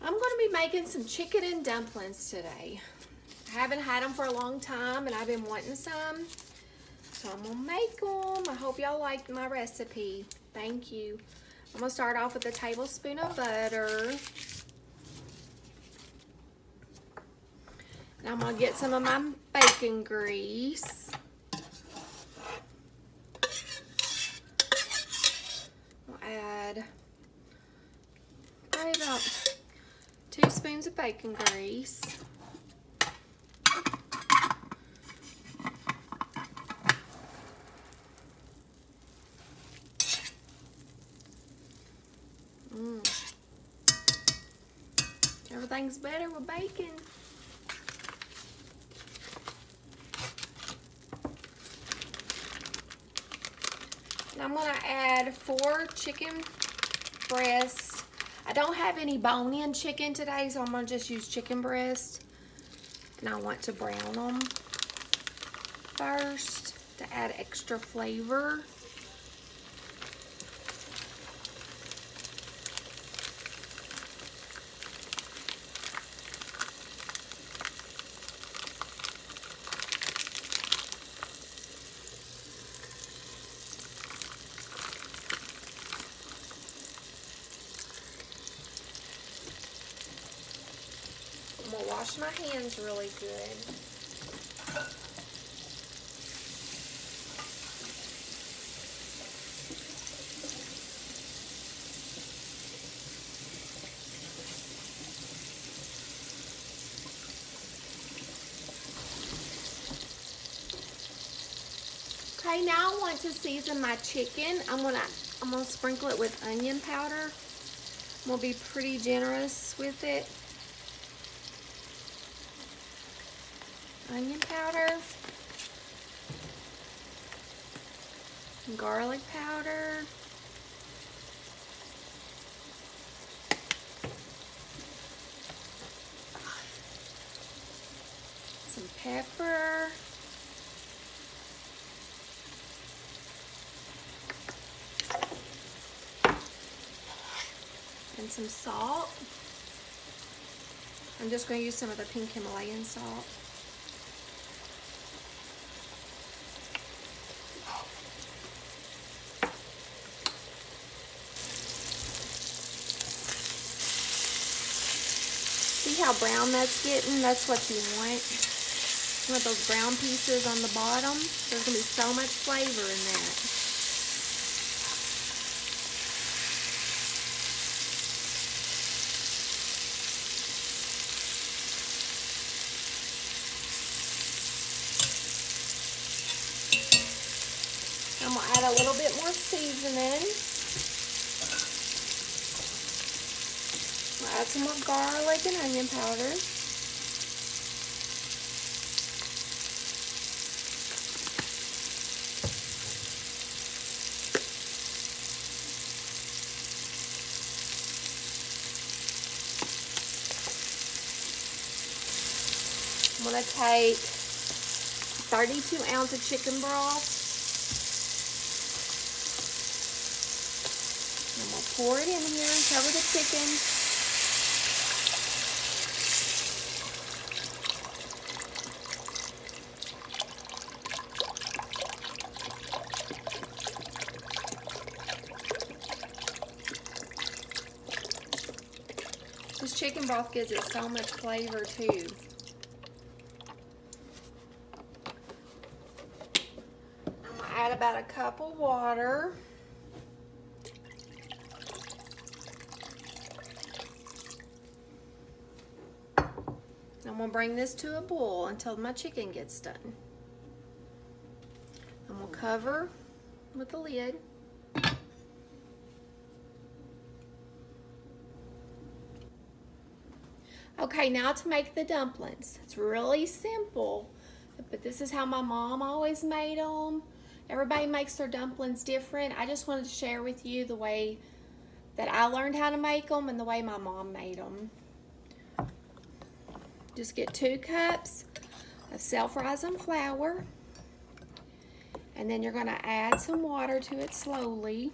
I'm going to be making some chicken and dumplings today. I haven't had them for a long time and I've been wanting some. So I'm going to make them. I hope y'all like my recipe. Thank you. I'm going to start off with a tablespoon of butter. And I'm going to get some of my bacon grease. I'll add probably about 2 spoons of bacon grease. Everything's better with bacon. And I'm going to add 4 chicken breasts. I don't have any bone-in chicken today, so I'm going to just use chicken breast. And I want to brown them first to add extra flavor. I'm going to wash my hands really good. Okay, now I want to season my chicken. I'm gonna sprinkle it with onion powder. I'm gonna be pretty generous with it. Onion powder, garlic powder, some pepper, and some salt. I'm just going to use some of the pink Himalayan salt. See how brown that's getting? That's what you want. You want those brown pieces on the bottom. There's going to be so much flavor in that. I'm going to add a little bit more seasoning. I'll add some more garlic and onion powder. I'm going to take 32 ounces of chicken broth. I'm going to pour it in here and cover the chicken. This chicken broth gives it so much flavor too. I'm going to add about a cup of water. I'm going to bring this to a boil until my chicken gets done. I'm going to cover with the lid. Okay, now to make the dumplings. It's really simple, but this is how my mom always made them. Everybody makes their dumplings different. I just wanted to share with you the way that I learned how to make them and the way my mom made them. Just get 2 cups of self-rising flour, and then you're going to add some water to it slowly.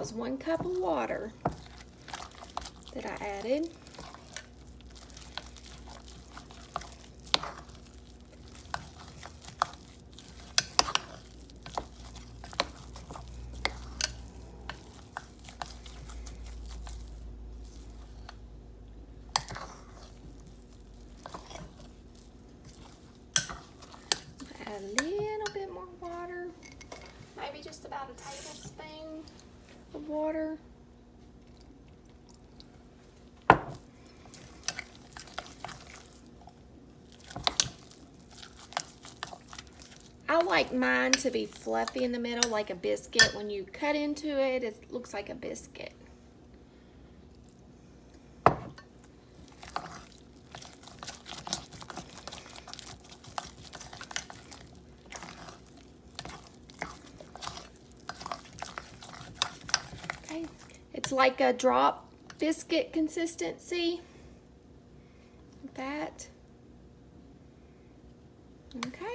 was 1 cup of water that I added. Add a little bit more water, maybe just about a tablespoon of water. I like mine to be fluffy in the middle, like a biscuit. When you cut into it, it looks like a biscuit. Okay, it's like a drop biscuit consistency, like that. Okay.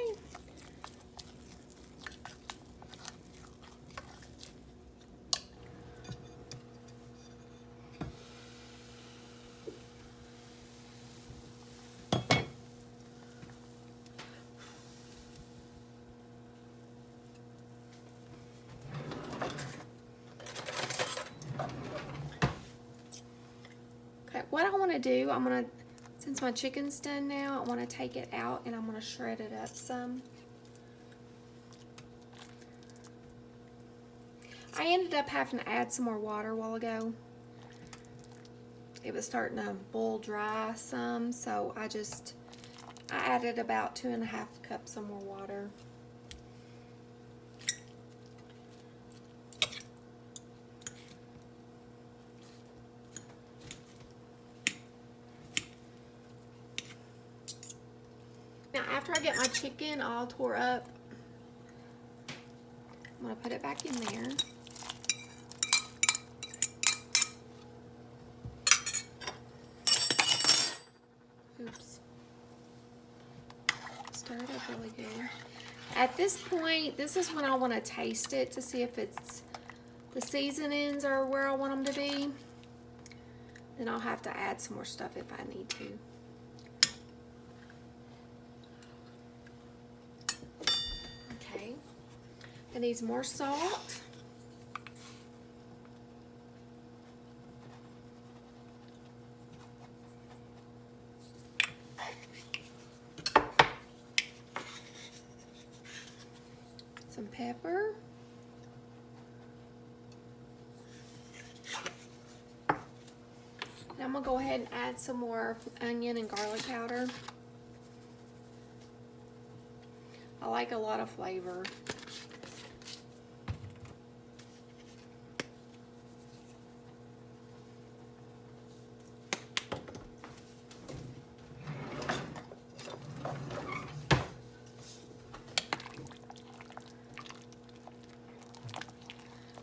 Okay, what I want to do, since my chicken's done now, I want to take it out and I'm going to shred it up some. I ended up having to add some more water a while ago. It was starting to boil dry some, so I added about 2.5 cups of more water. Now, after I get my chicken all tore up, I'm going to put it back in there. Oops. Stir it up really good. At this point, this is when I want to taste it to see if the seasonings are where I want them to be. Then I'll have to add some more stuff if I need to. Okay. It needs more salt. Some pepper. And I'm going to go ahead and add some more onion and garlic powder. I like a lot of flavor.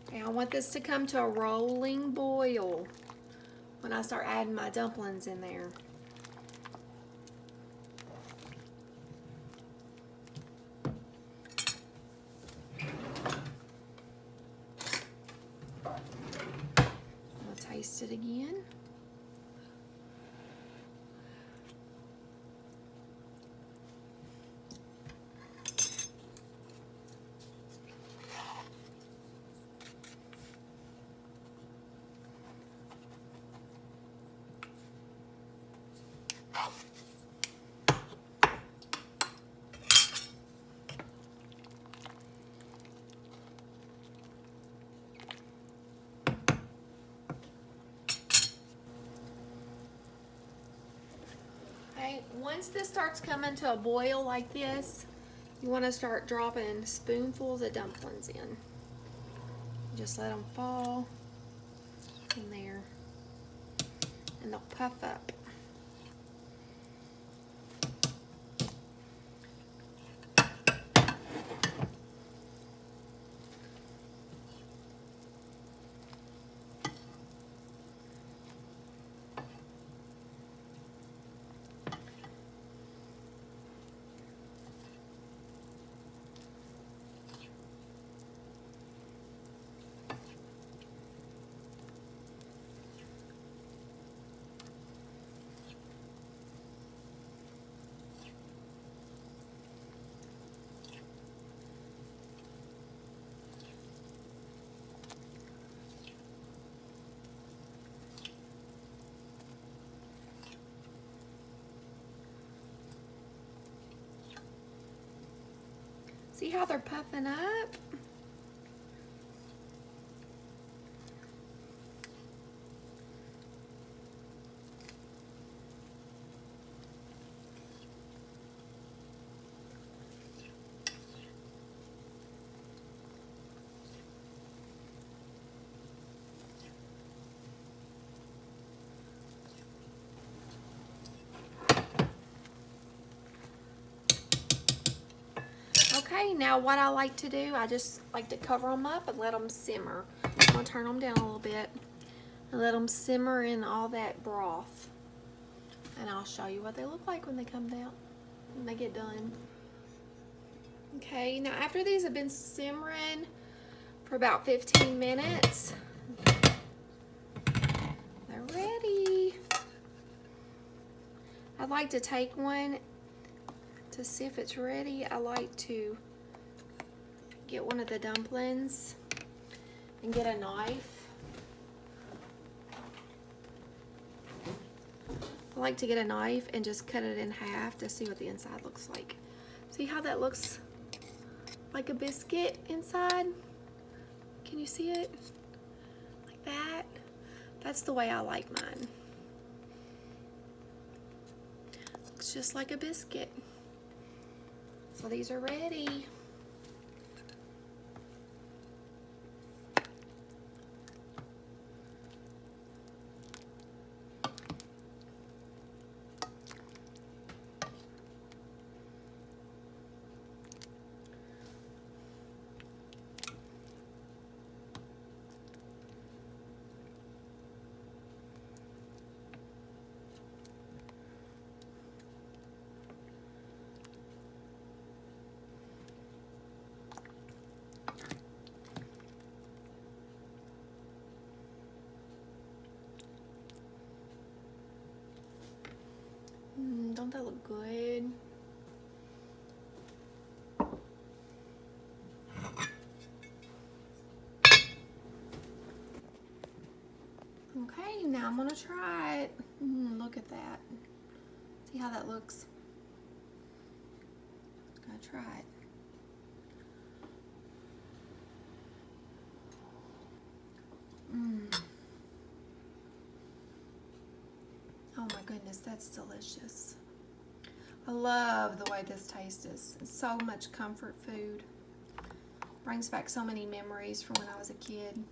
Okay, I want this to come to a rolling boil when I start adding my dumplings in there. I'll taste it again. Okay, once this starts coming to a boil like this, you want to start dropping spoonfuls of dumplings in. Just let them fall in there, and they'll puff up. See how they're puffing up? Okay, now what I like to do, I just like to cover them up and let them simmer. I'm gonna turn them down a little bit and let them simmer in all that broth. And I'll show you what they look like when they come down, when they get done. Okay, now after these have been simmering for about 15 minutes, they're ready. I'd like to take one to see if it's ready. I like to get one of the dumplings and get a knife. I like to get a knife and just cut it in half to see what the inside looks like. See how that looks like a biscuit inside? Can you see it? Like that? That's the way I like mine. Looks just like a biscuit. So these are ready. Don't that look good? Okay, now I'm gonna try it. Look at that. See how that looks? Gonna try it. Oh my goodness, that's delicious. I love the way this tastes. It's so much comfort food. Brings back so many memories from when I was a kid.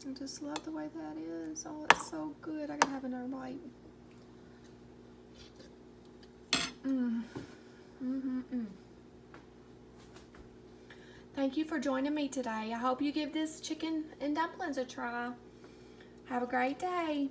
I just love the way that is. Oh, it's so good. I gotta have another bite. Thank you for joining me today. I hope you give this chicken and dumplings a try. Have a great day.